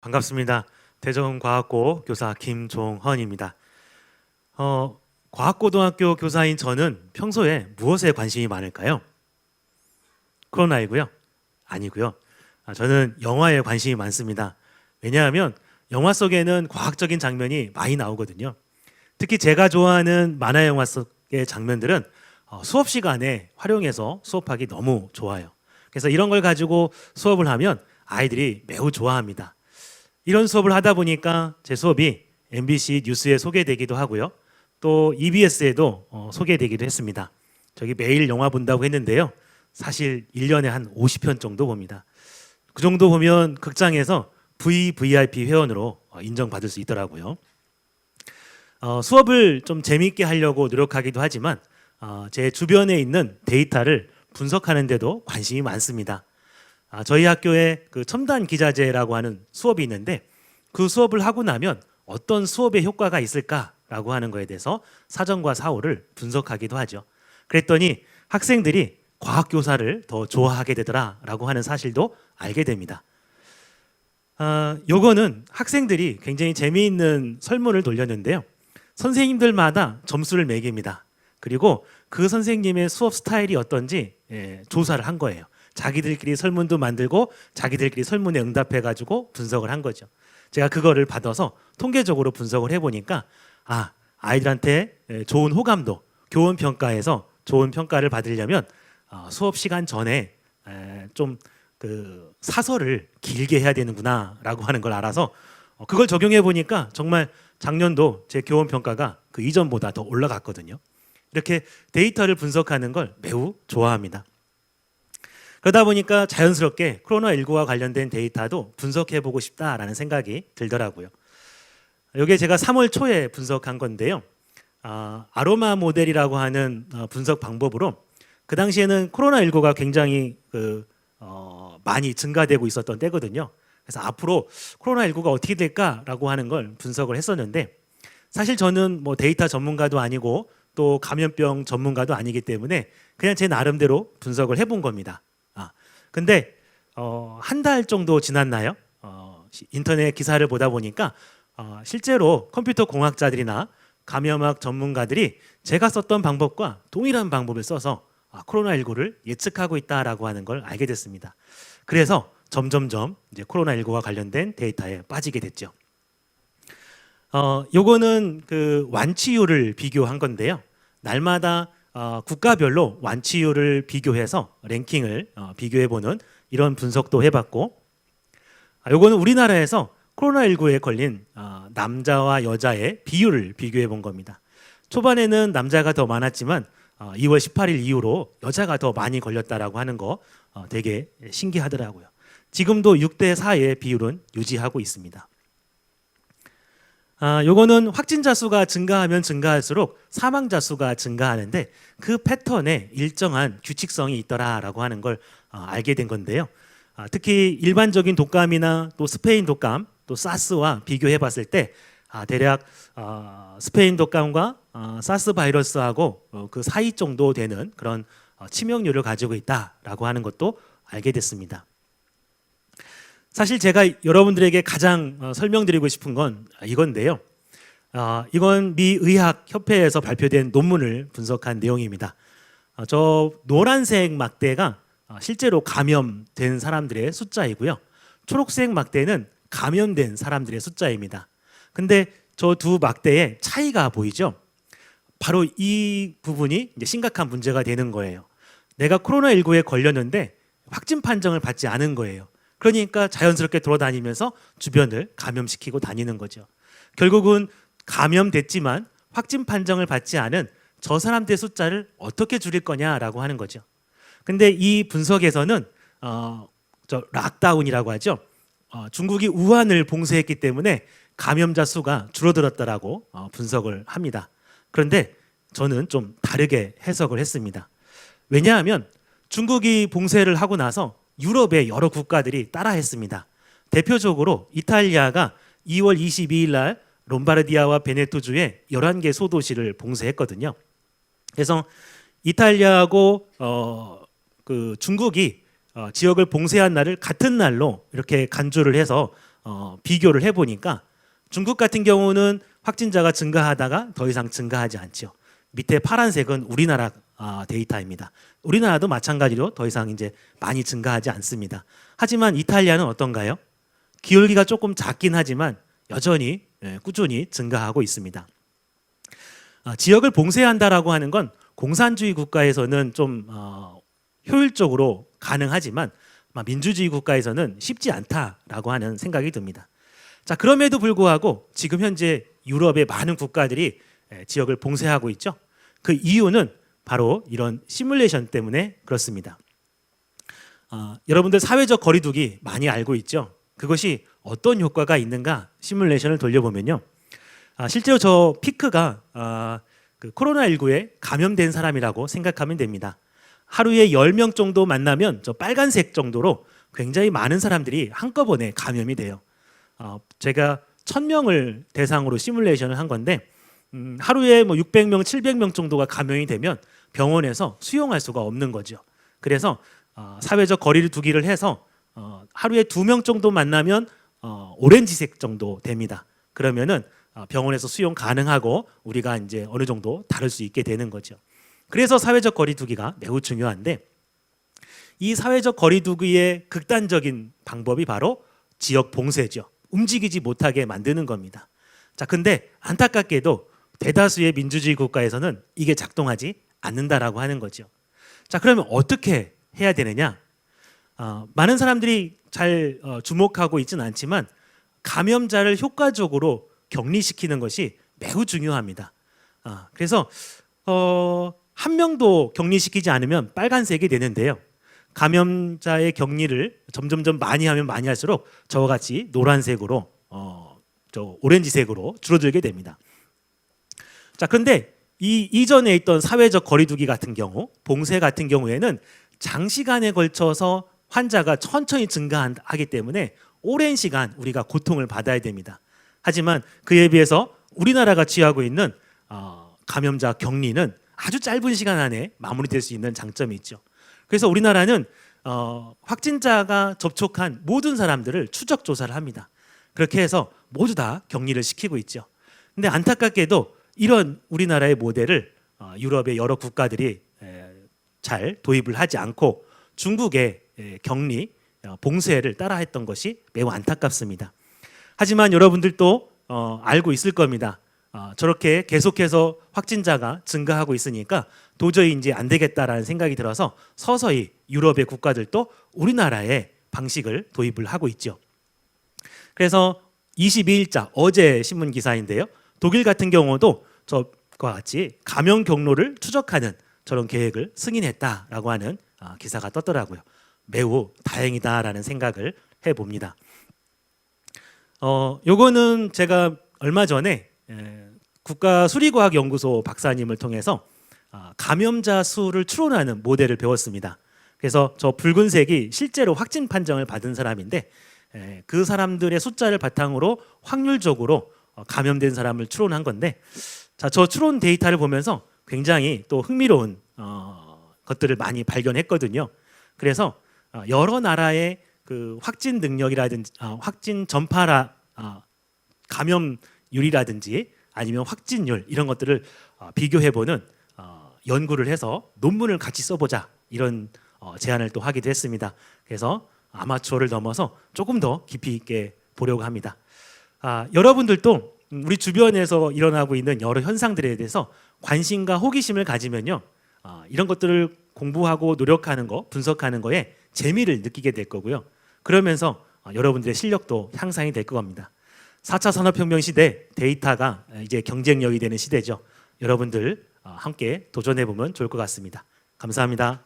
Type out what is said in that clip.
반갑습니다. 대전과학고 교사 김종헌입니다. 과학고등학교 교사인 저는 평소에 무엇에 관심이 많을까요? 코로나이고요? 아니고요. 저는 영화에 관심이 많습니다. 왜냐하면 영화 속에는 과학적인 장면이 많이 나오거든요. 특히 제가 좋아하는 만화 영화 속의 장면들은 수업 시간에 활용해서 수업하기 너무 좋아요. 그래서 이런 걸 가지고 수업을 하면 아이들이 매우 좋아합니다. 이런 수업을 하다 보니까 제 수업이 MBC 뉴스에 소개되기도 하고요. 또 EBS에도 소개되기도 했습니다. 저기 매일 영화 본다고 했는데요. 사실 1년에 한 50편 정도 봅니다. 그 정도 보면 극장에서 VVIP 회원으로 인정받을 수 있더라고요. 수업을 좀 재미있게 하려고 노력하기도 하지만 제 주변에 있는 데이터를 분석하는 데도 관심이 많습니다. 저희 학교에 그 첨단 기자재라고 하는 수업이 있는데 그 수업을 하고 나면 어떤 수업의 효과가 있을까라고 하는 거에 대해서 사전과 사후를 분석하기도 하죠. 그랬더니 학생들이 과학교사를 더 좋아하게 되더라라고 하는 사실도 알게 됩니다. 요거는 학생들이 굉장히 재미있는 설문을 돌렸는데요. 선생님들마다 점수를 매깁니다. 그리고 그 선생님의 수업 스타일이 어떤지 조사를 한 거예요. 자기들끼리 설문도 만들고 자기들끼리 설문에 응답해가지고 분석을 한 거죠. 제가 그거를 받아서 통계적으로 분석을 해보니까 아이들한테 좋은 호감도, 교원 평가에서 좋은 평가를 받으려면 수업 시간 전에 좀 그 사설을 길게 해야 되는구나라고 하는 걸 알아서 그걸 적용해 보니까 정말 작년도 제 교원 평가가 그 이전보다 더 올라갔거든요. 이렇게 데이터를 분석하는 걸 매우 좋아합니다. 그러다 보니까 자연스럽게 코로나19와 관련된 데이터도 분석해보고 싶다라는 생각이 들더라고요. 이게 제가 3월 초에 분석한 건데요. 아로마 모델이라고 하는 분석 방법으로 그 당시에는 코로나19가 굉장히 많이 증가되고 있었던 때거든요. 그래서 앞으로 코로나19가 어떻게 될까라고 하는 걸 분석을 했었는데 사실 저는 뭐 데이터 전문가도 아니고 또 감염병 전문가도 아니기 때문에 그냥 제 나름대로 분석을 해본 겁니다. 근데 한 달 정도 지났나요? 인터넷 기사를 보다 보니까 실제로 컴퓨터 공학자들이나 감염학 전문가들이 제가 썼던 방법과 동일한 방법을 써서 코로나19를 예측하고 있다라고 하는 걸 알게 됐습니다. 그래서 점점점 이제 코로나19와 관련된 데이터에 빠지게 됐죠. 요거는 그 완치율을 비교한 건데요. 날마다 국가별로 완치율을 비교해서 랭킹을 비교해보는 이런 분석도 해봤고, 요거는 우리나라에서 코로나19에 걸린 남자와 여자의 비율을 비교해본 겁니다. 초반에는 남자가 더 많았지만 2월 18일 이후로 여자가 더 많이 걸렸다라고 하는 거 되게 신기하더라고요. 지금도 6대 4의 비율은 유지하고 있습니다. 요거는 확진자 수가 증가하면 증가할수록 사망자 수가 증가하는데 그 패턴에 일정한 규칙성이 있더라라고 하는 걸 알게 된 건데요. 특히 일반적인 독감이나 또 스페인 독감, 또 사스와 비교해 봤을 때 대략 스페인 독감과 사스 바이러스하고 그 사이 정도 되는 그런 치명률을 가지고 있다라고 하는 것도 알게 됐습니다. 사실 제가 여러분들에게 가장 설명드리고 싶은 건 이건데요. 이건 미 의학협회에서 발표된 논문을 분석한 내용입니다. 저 노란색 막대가 실제로 감염된 사람들의 숫자이고요. 초록색 막대는 감염된 사람들의 숫자입니다. 근데 저 두 막대의 차이가 보이죠? 바로 이 부분이 이제 심각한 문제가 되는 거예요. 내가 코로나19에 걸렸는데 확진 판정을 받지 않은 거예요. 그러니까 자연스럽게 돌아다니면서 주변을 감염시키고 다니는 거죠. 결국은 감염됐지만 확진 판정을 받지 않은 저 사람들의 숫자를 어떻게 줄일 거냐라고 하는 거죠. 근데 이 분석에서는 락다운이라고 하죠. 중국이 우한을 봉쇄했기 때문에 감염자 수가 줄어들었다라고 분석을 합니다. 그런데 저는 좀 다르게 해석을 했습니다. 왜냐하면 중국이 봉쇄를 하고 나서 유럽의 여러 국가들이 따라했습니다. 대표적으로 이탈리아가 2월 22일 날 롬바르디아와 베네토주의 11개 소도시를 봉쇄했거든요. 그래서 이탈리아하고 그 중국이 지역을 봉쇄한 날을 같은 날로 이렇게 간주를 해서 비교를 해보니까 중국 같은 경우는 확진자가 증가하다가 더 이상 증가하지 않죠. 밑에 파란색은 우리나라 데이터입니다. 우리나라도 마찬가지로 더 이상 이제 많이 증가하지 않습니다. 하지만 이탈리아는 어떤가요? 기울기가 조금 작긴 하지만 여전히 꾸준히 증가하고 있습니다. 지역을 봉쇄한다라고 하는 건 공산주의 국가에서는 좀 효율적으로 가능하지만 민주주의 국가에서는 쉽지 않다라고 하는 생각이 듭니다. 자, 그럼에도 불구하고 지금 현재 유럽의 많은 국가들이 지역을 봉쇄하고 있죠. 그 이유는 바로 이런 시뮬레이션 때문에 그렇습니다. 여러분들 사회적 거리두기 많이 알고 있죠. 그것이 어떤 효과가 있는가 시뮬레이션을 돌려보면요. 실제로 저 피크가 그 코로나19에 감염된 사람이라고 생각하면 됩니다. 하루에 10명 정도 만나면 저 빨간색 정도로 굉장히 많은 사람들이 한꺼번에 감염이 돼요. 제가 1000명을 대상으로 시뮬레이션을 한 건데 하루에 뭐 600명, 700명 정도가 감염이 되면 병원에서 수용할 수가 없는 거죠. 그래서 사회적 거리를 두기를 해서 하루에 2명 정도 만나면 오렌지색 정도 됩니다. 그러면은 병원에서 수용 가능하고 우리가 이제 어느 정도 다룰 수 있게 되는 거죠. 그래서 사회적 거리두기가 매우 중요한데 이 사회적 거리두기의 극단적인 방법이 바로 지역 봉쇄죠. 움직이지 못하게 만드는 겁니다. 자, 근데 안타깝게도 대다수의 민주주의 국가에서는 이게 작동하지 않는다라고 하는 거죠. 자, 그러면 어떻게 해야 되느냐? 많은 사람들이 잘 주목하고 있지는 않지만 감염자를 효과적으로 격리시키는 것이 매우 중요합니다. 그래서 한 명도 격리시키지 않으면 빨간색이 되는데요. 감염자의 격리를 점점점 많이 하면 많이 할수록 저와 같이 노란색으로 저 오렌지색으로 줄어들게 됩니다. 자, 그런데 이전에 있던 사회적 거리두기 같은 경우, 봉쇄 같은 경우에는 장시간에 걸쳐서 환자가 천천히 증가하기 때문에 오랜 시간 우리가 고통을 받아야 됩니다. 하지만 그에 비해서 우리나라가 취하고 있는 감염자 격리는 아주 짧은 시간 안에 마무리될 수 있는 장점이 있죠. 그래서 우리나라는 확진자가 접촉한 모든 사람들을 추적 조사를 합니다. 그렇게 해서 모두 다 격리를 시키고 있죠. 근데 안타깝게도 이런 우리나라의 모델을 유럽의 여러 국가들이 잘 도입을 하지 않고 중국의 격리, 봉쇄를 따라했던 것이 매우 안타깝습니다. 하지만 여러분들도 알고 있을 겁니다. 저렇게 계속해서 확진자가 증가하고 있으니까 도저히 이제 안 되겠다라는 생각이 들어서 서서히 유럽의 국가들도 우리나라의 방식을 도입을 하고 있죠. 그래서 22일자 어제 신문 기사인데요. 독일 같은 경우도 저와 같이 감염 경로를 추적하는 저런 계획을 승인했다라고 하는 기사가 떴더라고요. 매우 다행이다라는 생각을 해봅니다. 요거는 제가 얼마 전에 국가수리과학연구소 박사님을 통해서 감염자 수를 추론하는 모델을 배웠습니다. 그래서 저 붉은색이 실제로 확진 판정을 받은 사람인데 그 사람들의 숫자를 바탕으로 확률적으로 감염된 사람을 추론한 건데 자, 저 추론 데이터를 보면서 굉장히 또 흥미로운 것들을 많이 발견했거든요. 그래서 여러 나라의 그 확진 능력이라든지 확진 전파라 감염률이라든지 아니면 확진율 이런 것들을 비교해보는 연구를 해서 논문을 같이 써보자 이런 제안을 또 하기도 했습니다. 그래서 아마추어를 넘어서 조금 더 깊이 있게 보려고 합니다. 여러분들도 우리 주변에서 일어나고 있는 여러 현상들에 대해서 관심과 호기심을 가지면요, 이런 것들을 공부하고 노력하는 거, 분석하는 거에 재미를 느끼게 될 거고요. 그러면서 여러분들의 실력도 향상이 될 겁니다. 4차 산업혁명 시대 데이터가 이제 경쟁력이 되는 시대죠. 여러분들 함께 도전해 보면 좋을 것 같습니다. 감사합니다.